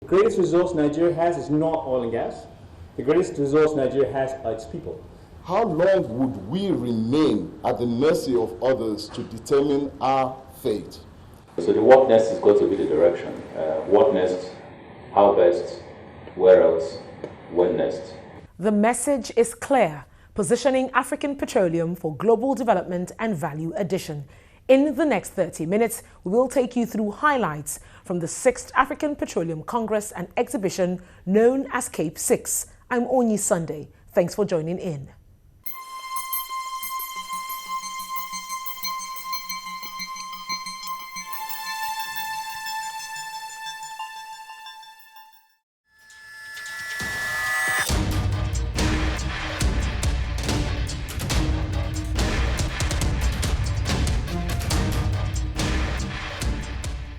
The greatest resource Nigeria has is not oil and gas. The greatest resource Nigeria has are its people. How long would we remain at the mercy of others to determine our fate? So the what next is going to be the direction. What next, how best, where else, when next. The message is clear, positioning African Petroleum for global development and value addition. In the next 30 minutes, we will take you through highlights from the 6th African Petroleum Congress and Exhibition known as Cape 6. I'm Onyi Sunday. Thanks for joining in.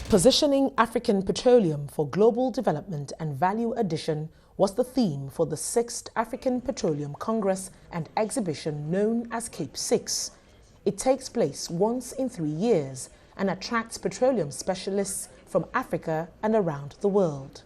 Positioning African Petroleum for global development and value addition was the theme for the 6th African Petroleum Congress and Exhibition known as Cape 6. It takes place once in 3 years and attracts petroleum specialists from Africa and around the world.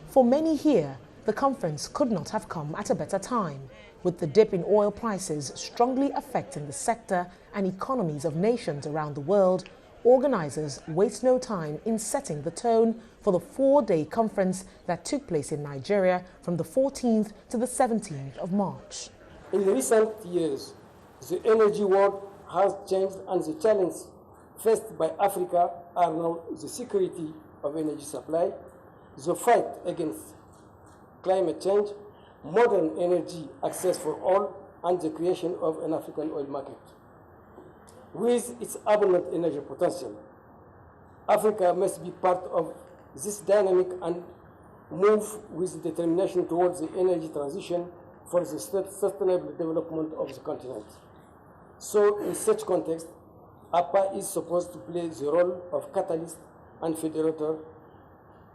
For many here, the conference could not have come at a better time, with the dip in oil prices strongly affecting the sector and economies of nations around the world. Organizers waste no time in setting the tone for the 4-day conference that took place in Nigeria from the 14th to the 17th of March. In recent years, the energy world has changed, and the challenges faced by Africa are now the security of energy supply, the fight against climate change, modern energy access for all, and the creation of an African oil market. With its abundant energy potential, Africa must be part of this dynamic and move with determination towards the energy transition for the sustainable development of the continent. So, in such context, APA is supposed to play the role of catalyst and federator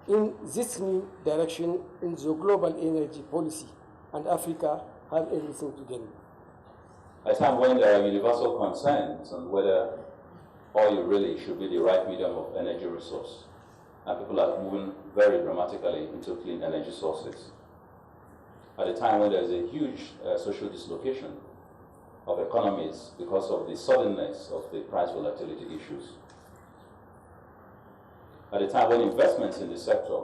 in this new direction in the global energy policy, and Africa has everything to gain. At a time when there are universal concerns on whether oil really should be the right medium of energy resource, and people are moving very dramatically into clean energy sources. At a time when there is a huge social dislocation of economies because of the suddenness of the price volatility issues. At a time when investments in the sector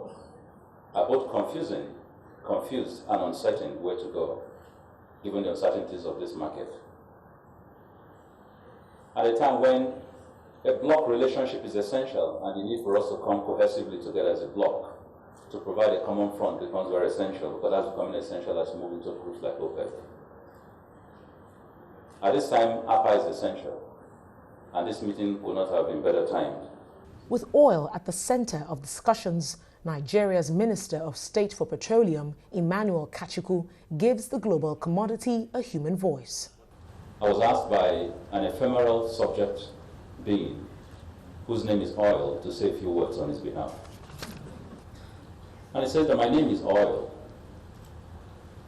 are both confused and uncertain where to go, given the uncertainties of this market. At a time when a bloc relationship is essential and the need for us to come cohesively together as a bloc to provide a common front becomes very essential, because that's becoming essential as we move into groups like OPEC. At this time, APA is essential, and this meeting could not have been better timed. With oil at the center of discussions, Nigeria's Minister of State for Petroleum, Emmanuel Kachukwu, gives the global commodity a human voice. I was asked by an ephemeral subject being, whose name is Oil, to say a few words on his behalf. And he said that my name is Oil.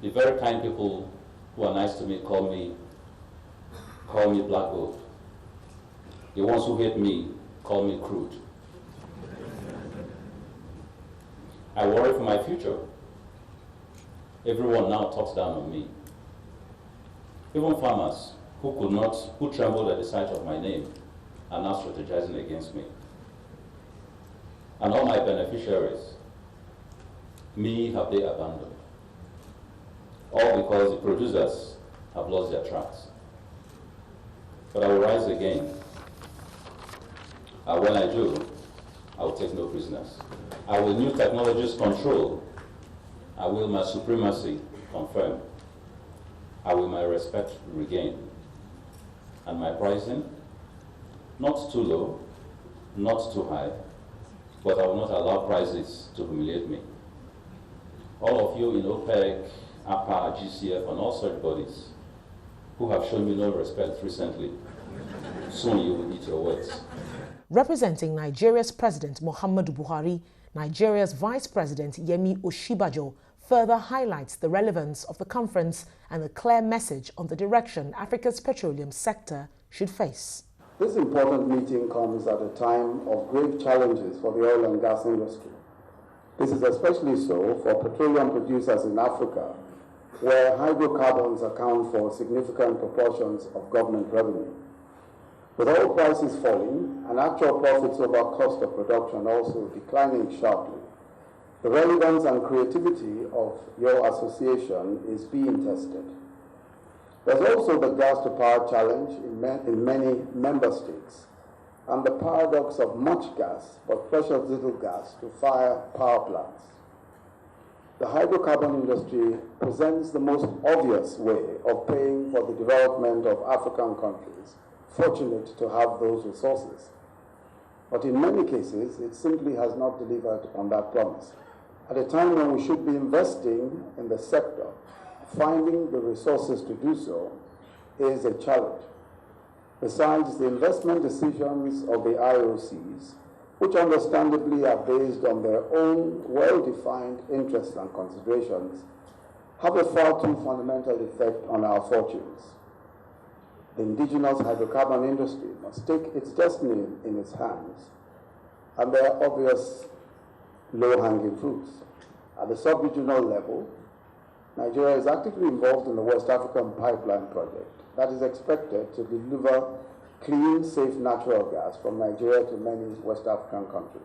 The very kind people who are nice to me call me black gold. The ones who hate me call me crude. I worry for my future. Everyone now talks down on me. Even farmers who trembled at the sight of my name are now strategizing against me. And all my beneficiaries, me have they abandoned. All because the producers have lost their tracks. But I will rise again. And when I do, I will take no prisoners. I will new technologies control. I will my supremacy confirm. I will my respect regain. And my pricing, not too low, not too high, but I will not allow prices to humiliate me. All of you in OPEC, APA, GCF, and all such bodies who have shown me no respect recently, soon you will eat your words. Representing Nigeria's President Muhammadu Buhari, Nigeria's Vice President Yemi Osinbajo further highlights the relevance of the conference and the clear message on the direction Africa's petroleum sector should face. This important meeting comes at a time of great challenges for the oil and gas industry. This is especially so for petroleum producers in Africa, where hydrocarbons account for significant proportions of government revenue. With oil prices falling and actual profits over cost of production also declining sharply, the relevance and creativity of your association is being tested. There's also the gas to power challenge in many member states, and the paradox of much gas but precious little gas to fire power plants. The hydrocarbon industry presents the most obvious way of paying for the development of African countries fortunate to have those resources. But in many cases, it simply has not delivered on that promise. At a time when we should be investing in the sector, finding the resources to do so is a challenge. Besides, the investment decisions of the IOCs, which understandably are based on their own well-defined interests and considerations, have a far too fundamental effect on our fortunes. The indigenous hydrocarbon industry must take its destiny in its hands, and there are obvious low-hanging fruits. At the sub-regional level, Nigeria is actively involved in the West African Pipeline project that is expected to deliver clean, safe natural gas from Nigeria to many West African countries.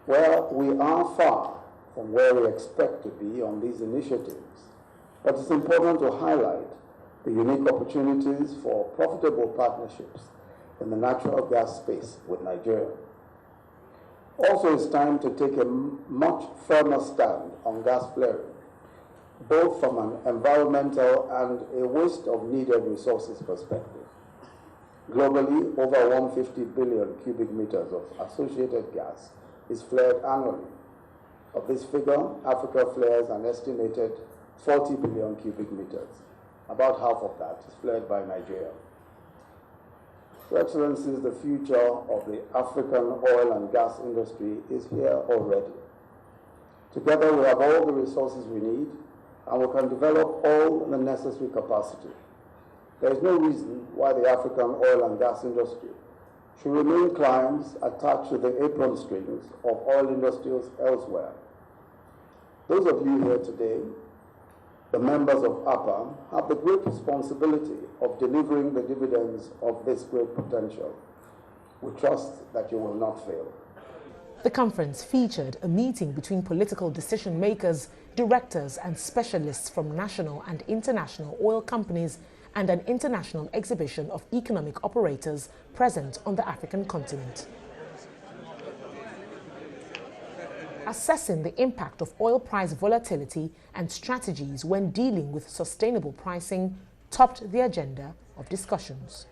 Well, we are far from where we expect to be on these initiatives, but it's important to highlight the unique opportunities for profitable partnerships in the natural gas space with Nigeria. Also, it's time to take a much firmer stand on gas flaring, both from an environmental and a waste of needed resources perspective. Globally, over 150 billion cubic meters of associated gas is flared annually. Of this figure, Africa flares an estimated 40 billion cubic meters. About half of that is flared by Nigeria. Your Excellencies, the future of the African oil and gas industry is here already. Together we have all the resources we need, and we can develop all the necessary capacity. There is no reason why the African oil and gas industry should remain clients attached to the apron strings of oil industries elsewhere. Those of you here today, the members of APA, have the great responsibility of delivering the dividends of this great potential. We trust that you will not fail. The conference featured a meeting between political decision makers, directors and specialists from national and international oil companies and an international exhibition of economic operators present on the African continent. Assessing the impact of oil price volatility and strategies when dealing with sustainable pricing topped the agenda of discussions.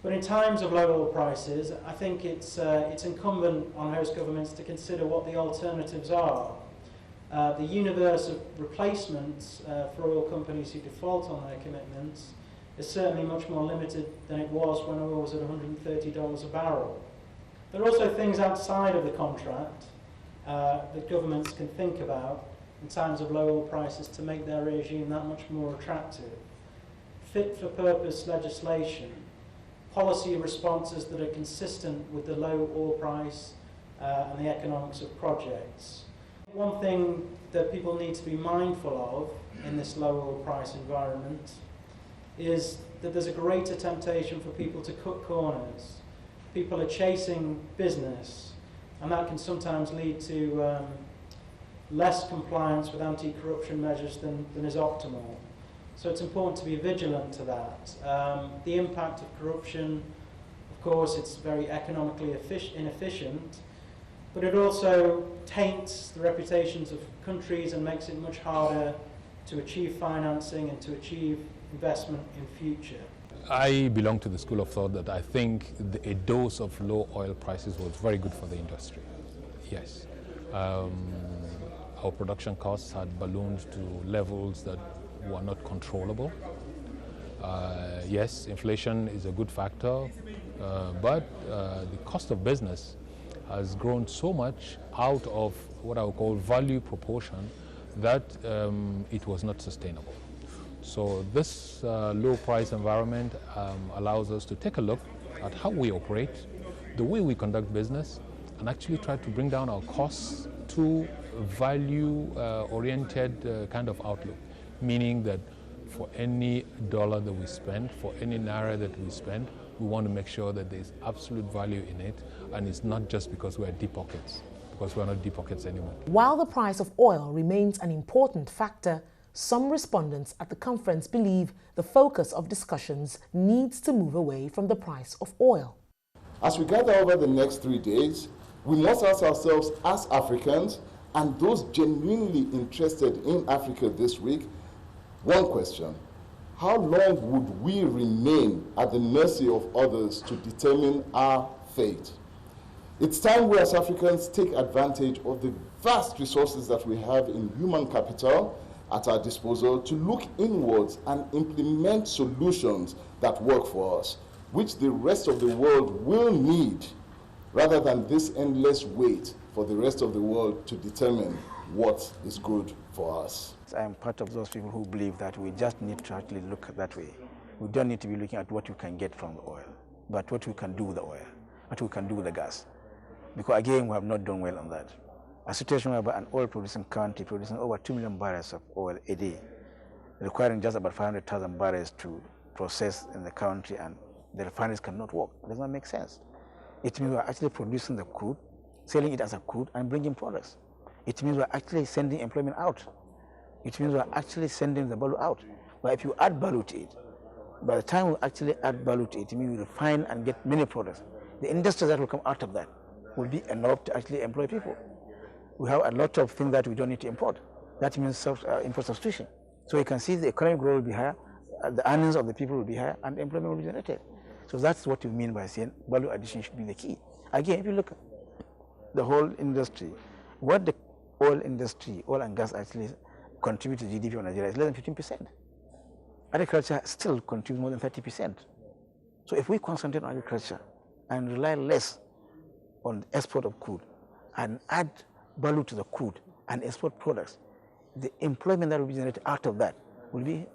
But in times of low oil prices, I think it's incumbent on host governments to consider what the alternatives are. The universe of replacements for oil companies who default on their commitments is certainly much more limited than it was when oil was at $130 a barrel. There are also things outside of the contract that governments can think about in times of low oil prices to make their regime that much more attractive. Fit-for-purpose legislation, policy responses that are consistent with the low oil price and the economics of projects. One thing that people need to be mindful of in this low oil price environment is that there's a greater temptation for people to cut corners. People are chasing business, and that can sometimes lead to less compliance with anti-corruption measures than is optimal. So it's important to be vigilant to that. The impact of corruption, of course, it's very economically inefficient, but it also taints the reputations of countries and makes it much harder to achieve financing and to achieve investment in future. I belong to the school of thought that I think a dose of low oil prices was very good for the industry. Yes. Our production costs had ballooned to levels that were not controllable. Yes, inflation is a good factor, but the cost of business has grown so much out of what I would call value proportion that it was not sustainable. So this low price environment allows us to take a look at how we operate, the way we conduct business, and actually try to bring down our costs to value-oriented kind of outlook, meaning that for any dollar that we spend, for any naira that we spend, we want to make sure that there's absolute value in it, and it's not just because we're deep pockets, because we're not deep pockets anymore. While the price of oil remains an important factor, some respondents at the conference believe the focus of discussions needs to move away from the price of oil. As we gather over the next 3 days, we must ask ourselves as Africans and those genuinely interested in Africa this week, one question: how long would we remain at the mercy of others to determine our fate? It's time we as Africans take advantage of the vast resources that we have in human capital at our disposal to look inwards and implement solutions that work for us, which the rest of the world will need, rather than this endless wait for the rest of the world to determine what is good for us. I am part of those people who believe that we just need to actually look that way. We don't need to be looking at what we can get from the oil, but what we can do with the oil, what we can do with the gas. Because again, we have not done well on that. A situation where an oil-producing country producing over 2 million barrels of oil a day, requiring just about 500,000 barrels to process in the country, and the refineries cannot work. It does not make sense. It means we're actually producing the crude, selling it as a crude, and bringing products. It means we're actually sending employment out. It means we're actually sending the value out. But if you add value to it, by the time we actually add value to it, it means we refine and get many products. The industry that will come out of that will be enough to actually employ people. We have a lot of things that we don't need to import. That means import substitution. So you can see the economic growth will be higher, the earnings of the people will be higher, and employment will be generated. So that's what we mean by saying value addition should be the key. Again, if you look at the whole industry, what the oil industry, oil and gas actually contribute to GDP of Nigeria is less than 15%. Agriculture still contributes more than 30%. So if we concentrate on agriculture and rely less on the export of crude and add value to the crude and export products, the employment that will be generated out of that will be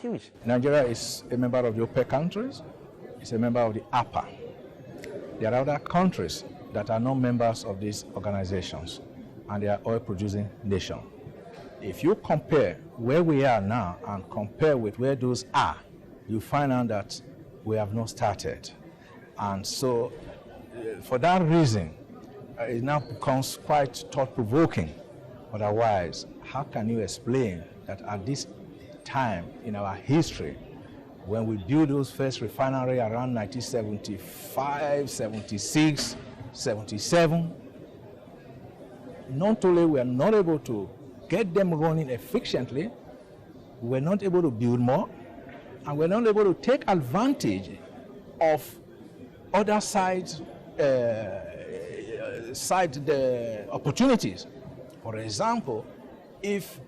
huge. Nigeria is a member of the OPEC countries. It's a member of the APA. There are other countries that are not members of these organizations, and they are oil-producing nations. If you compare where we are now and compare with where those are, you find out that we have not started. And so, for that reason, it now becomes quite thought-provoking. Otherwise, how can you explain that at this time in our history, when we built those first refinery around 1975, 76, 77, not only we are not able to get them running efficiently, we're not able to build more, and we're not able to take advantage of other the opportunities. For example, if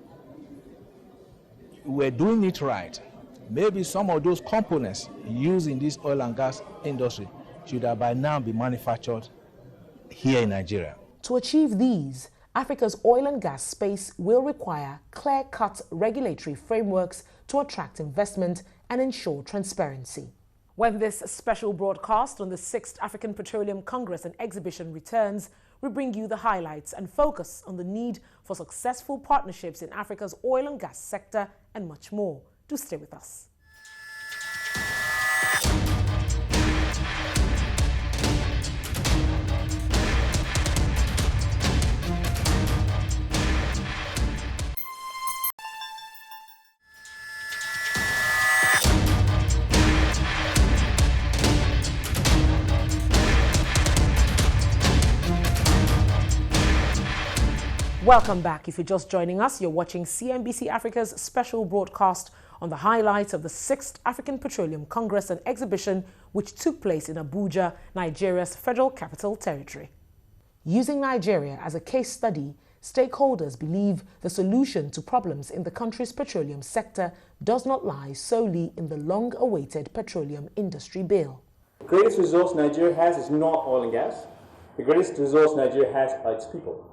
we're doing it right, maybe some of those components used in this oil and gas industry should have by now be manufactured here in Nigeria. To achieve these, Africa's oil and gas space will require clear-cut regulatory frameworks to attract investment and ensure transparency. When this special broadcast on the 6th African Petroleum Congress and Exhibition returns, we bring you the highlights and focus on the need for successful partnerships in Africa's oil and gas sector and much more. Do stay with us. Welcome back. If you're just joining us, you're watching CNBC Africa's special broadcast on the highlights of the 6th African Petroleum Congress and Exhibition, which took place in Abuja, Nigeria's Federal Capital Territory. Using Nigeria as a case study, stakeholders believe the solution to problems in the country's petroleum sector does not lie solely in the long-awaited petroleum industry bill. The greatest resource Nigeria has is not oil and gas. The greatest resource Nigeria has are its people.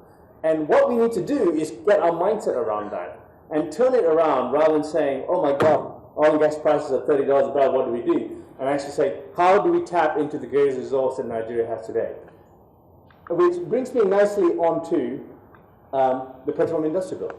And what we need to do is get our mindset around that and turn it around rather than saying, oh my God, oil and gas prices are $30 a barrel, what do we do? And actually say, how do we tap into the greatest resource that Nigeria has today? which brings me nicely onto the petroleum industry bill.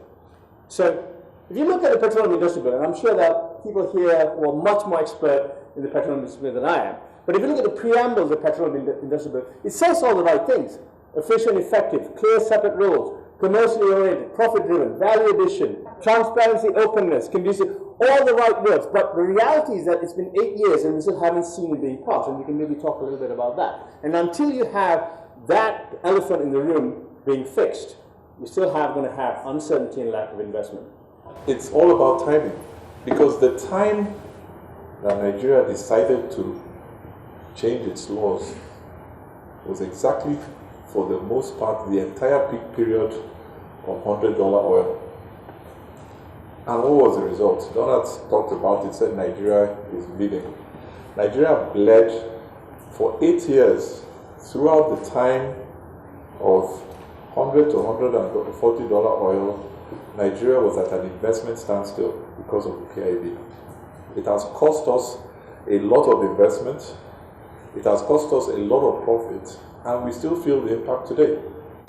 So if you look at the petroleum industry bill, and I'm sure that people here who are much more expert in the petroleum industry bill than I am, but if you look at the preamble of the petroleum industry bill, it says all the right things. Efficient, effective, clear, separate rules, commercially oriented, profit-driven, value addition, transparency, openness, conducive, all the right words. But the reality is that it's been 8 years and we still haven't seen it being passed, and we can maybe talk a little bit about that. And until you have that elephant in the room being fixed, you still going to have uncertainty and lack of investment. It's all about timing, because the time that Nigeria decided to change its laws was exactly, for the most part, the entire peak period of $100 oil. And what was the result? Donald talked about it, said Nigeria is bleeding. Nigeria bled for 8 years throughout the time of $100 to $140 oil. Nigeria was at an investment standstill because of the PIB. It has cost us a lot of investment, it has cost us a lot of profit, and we still feel the impact today.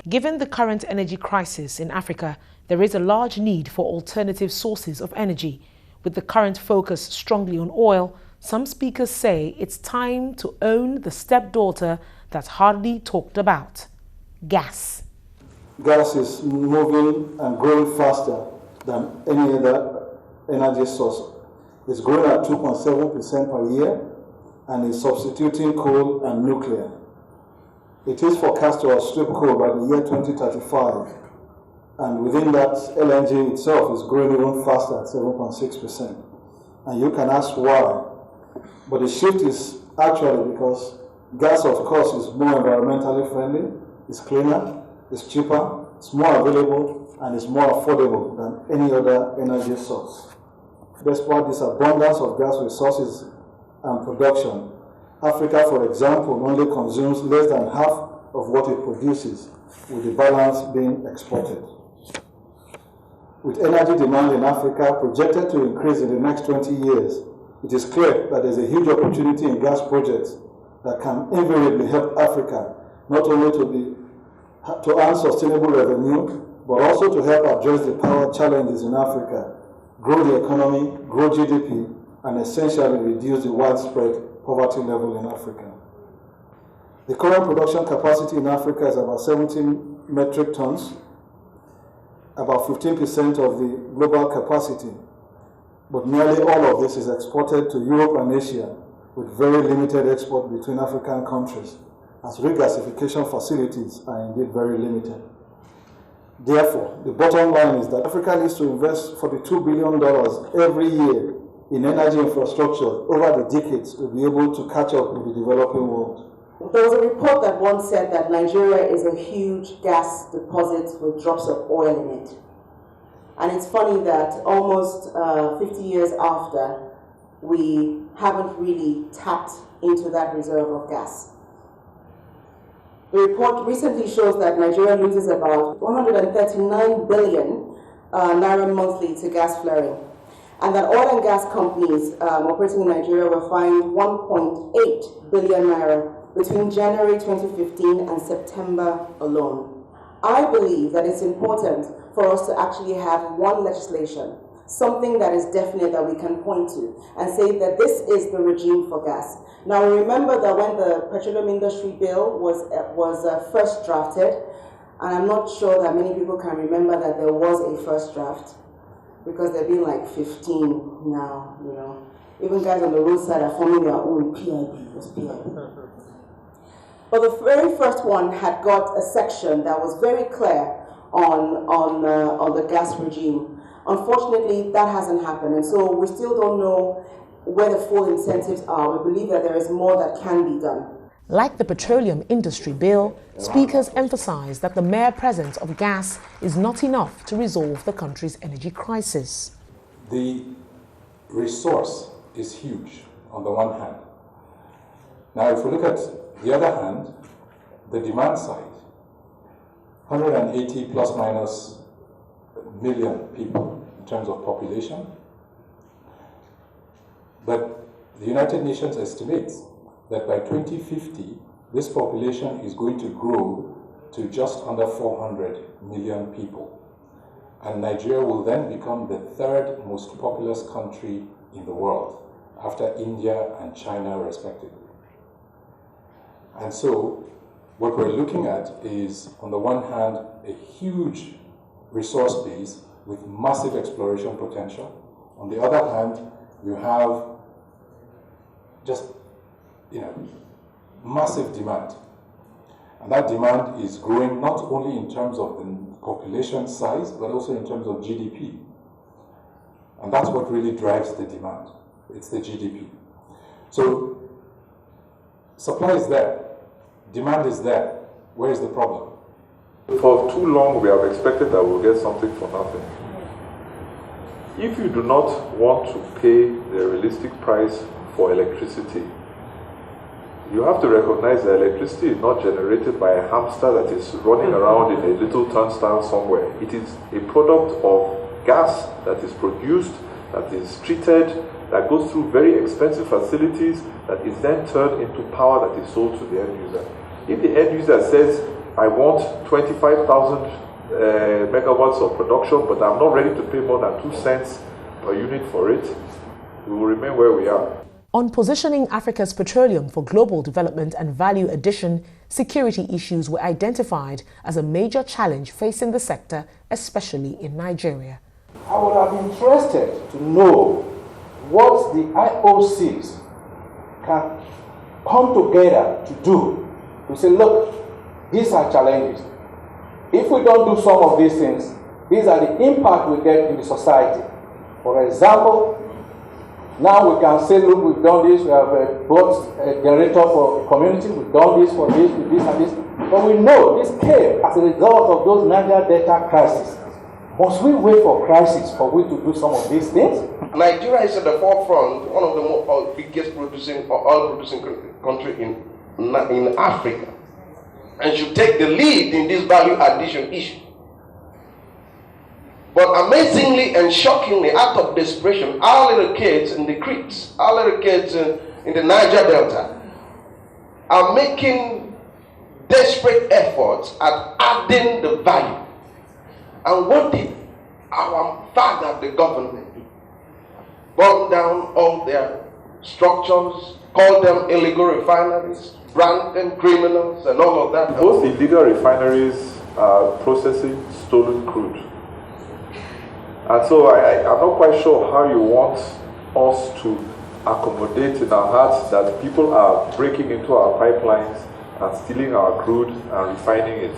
Given the current energy crisis in Africa, there is a large need for alternative sources of energy. With the current focus strongly on oil, some speakers say it's time to own the stepdaughter that's hardly talked about: gas. Gas is moving and growing faster than any other energy source. It's growing at 2.7% per year and is substituting coal and nuclear. It is forecast to outstrip coal by the year 2035, and within that, LNG itself is growing even faster at 7.6%. And you can ask why, but the shift is actually because gas, of course, is more environmentally friendly, it's cleaner, it's cheaper, it's more available, and it's more affordable than any other energy source. Despite this abundance of gas resources and production, Africa, for example, only consumes less than half of what it produces, with the balance being exported. With energy demand in Africa projected to increase in the next 20 years, it is clear that there is a huge opportunity in gas projects that can invariably help Africa not only to earn sustainable revenue, but also to help address the power challenges in Africa, grow the economy, grow GDP, and essentially reduce the widespread poverty level in Africa. The current production capacity in Africa is about 17 metric tons, about 15% of the global capacity, but nearly all of this is exported to Europe and Asia, with very limited export between African countries, as regasification facilities are indeed very limited. Therefore, the bottom line is that Africa needs to invest $42 billion every year in energy infrastructure over the decades to be able to catch up with the developing world. There was a report that once said that Nigeria is a huge gas deposit with drops of oil in it. And it's funny that almost 50 years after, we haven't really tapped into that reserve of gas. The report recently shows that Nigeria loses about 139 billion naira monthly to gas flaring, and that oil and gas companies operating in Nigeria were fined 1.8 billion naira between January 2015 and September alone. I believe that it's important for us to actually have one legislation, something that is definite that we can point to and say that this is the regime for gas. Now, remember that when the petroleum industry bill was first drafted, and I'm not sure that many people can remember that there was a first draft, because there have been like 15 now, you know. Even guys on the roadside are forming their own PIB, was PIB. But the very first one had got a section that was very clear on the gas regime. Unfortunately, that hasn't happened, and so we still don't know where the full incentives are. We believe that there is more that can be done. Like the petroleum industry bill, speakers emphasize that the mere presence of gas is not enough to resolve the country's energy crisis. The resource is huge on the one hand. Now, if we look at the other hand, the demand side, 180 plus minus million people in terms of population. But the United Nations estimates that by 2050, this population is going to grow to just under 400 million people. And Nigeria will then become the third most populous country in the world, after India and China respectively. And so what we're looking at is, on the one hand, a huge resource base with massive exploration potential. On the other hand, you have just, massive demand. And that demand is growing not only in terms of the population size, but also in terms of GDP. And that's what really drives the demand. It's the GDP. So supply is there, demand is there. Where is the problem? For too long, we have expected that we'll get something for nothing. If you do not want to pay the realistic price for electricity, you have to recognize that electricity is not generated by a hamster that is running around in a little turnstile somewhere. It is a product of gas that is produced, that is treated, that goes through very expensive facilities, that is then turned into power that is sold to the end user. If the end user says, I want 25,000 megawatts of production, but I'm not ready to pay more than 2 cents per unit for it, we will remain where we are. On positioning Africa's petroleum for global development and value addition, security issues were identified as a major challenge facing the sector, especially in Nigeria. I would have been interested to know what the IOCs can come together to do, to say, look, these are challenges. If we don't do some of these things, these are the impact we get in the society. For example, now we can say, look, we've done this, we have bought a generator for community, we've done this for this, with this and this. But we know this came as a result of those Niger Delta crises. Must we wait for crisis for we to do some of these things? Nigeria is at the forefront, one of the biggest oil producing country in Africa, and should take the lead in this value addition issue. But amazingly and shockingly, out of desperation, our little kids in the creeks, our little kids in the Niger Delta are making desperate efforts at adding the value. And what did our father, the government, do? Burn down all their structures, call them illegal refineries, brand them criminals, and all of that. Both illegal refineries are processing stolen crude. And so I'm not quite sure how you want us to accommodate in our hearts that people are breaking into our pipelines and stealing our crude and refining it.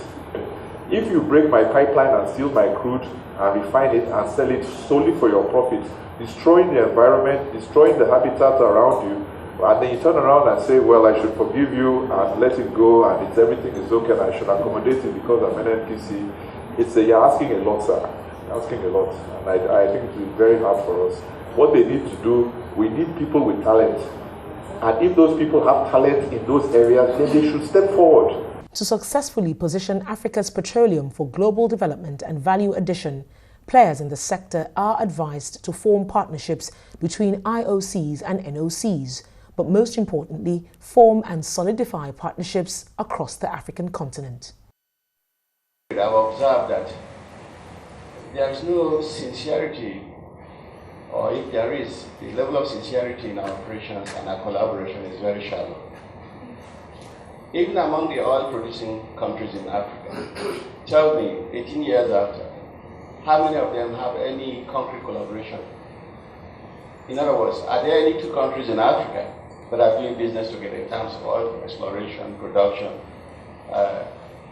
If you break my pipeline and steal my crude and refine it and sell it solely for your profit, destroying the environment, destroying the habitat around you, and then you turn around and say, well, I should forgive you and let it go and everything is okay and I should accommodate it because I'm an NPC, you're asking a lot, sir. Asking a lot, and I think it is very hard for us. What they need to do, we need people with talent, and if those people have talent in those areas, then they should step forward. To successfully position Africa's petroleum for global development and value addition, players in the sector are advised to form partnerships between IOCs and NOCs, but most importantly, form and solidify partnerships across the African continent. I've observed that there is no sincerity, or if there is, the level of sincerity in our operations and our collaboration is very shallow. Even among the oil-producing countries in Africa, tell me, 18 years after, how many of them have any concrete collaboration? In other words, are there any two countries in Africa that are doing business together in terms of oil exploration, production,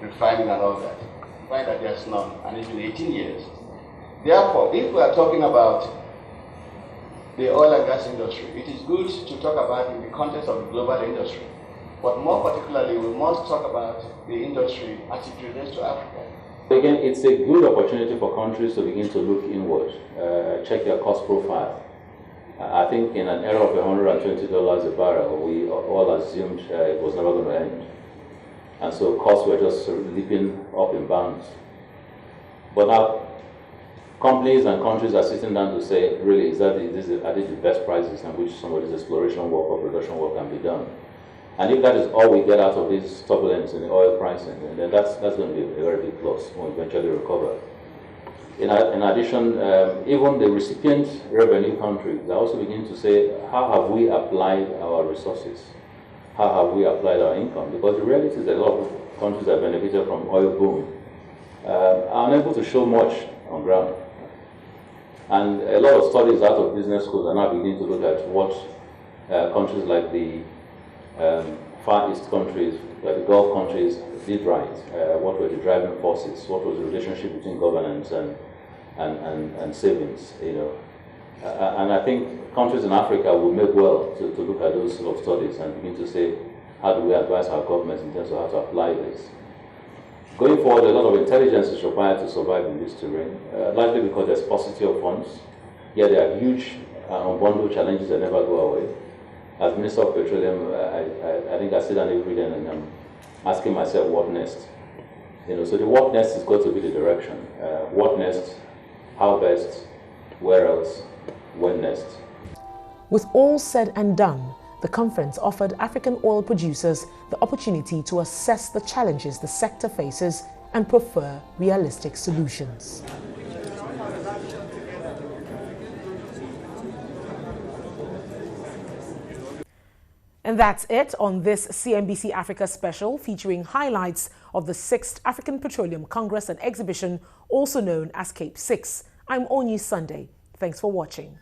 refining and all that? You find that there's none, and it's been 18 years. Therefore, if we are talking about the oil and gas industry, it is good to talk about it in the context of the global industry. But more particularly, we must talk about the industry as it relates to Africa. Again, it's a good opportunity for countries to begin to look inward, check their cost profile. I think in an era of $120 a barrel, we all assumed it was never going to end. And so costs were just leaping up in bounds. But now, companies and countries are sitting down to say, really, are these the best prices in which some of this exploration work or production work can be done? And if that is all we get out of this turbulence in the oil pricing, then that's going to be a very big loss when we eventually recover. In addition, even the recipient revenue countries are also beginning to say, how have we applied our resources? How have we applied our income? Because the reality is that a lot of countries that benefited from oil boom are unable to show much on ground. And a lot of studies out of business schools are now beginning to look at what countries like the Far East countries, like the Gulf countries, did right. What were the driving forces? What was the relationship between governance and savings? And I think countries in Africa will make well to look at those sort of studies and begin to say, how do we advise our governments in terms of how to apply this? Going forward, a lot of intelligence is required to survive in this terrain, largely because there's paucity of funds. Yet there are huge unbundled challenges that never go away. As Minister of Petroleum, I think I sit down every day and I'm asking myself, what next? So the what next has got to be the direction. What next? How best? Where else? When next? With all said and done, the conference offered African oil producers the opportunity to assess the challenges the sector faces and prefer realistic solutions. And that's it on this CNBC Africa special featuring highlights of the 6th African Petroleum Congress and Exhibition, also known as Cape 6. I'm Onyi Sunday. Thanks for watching.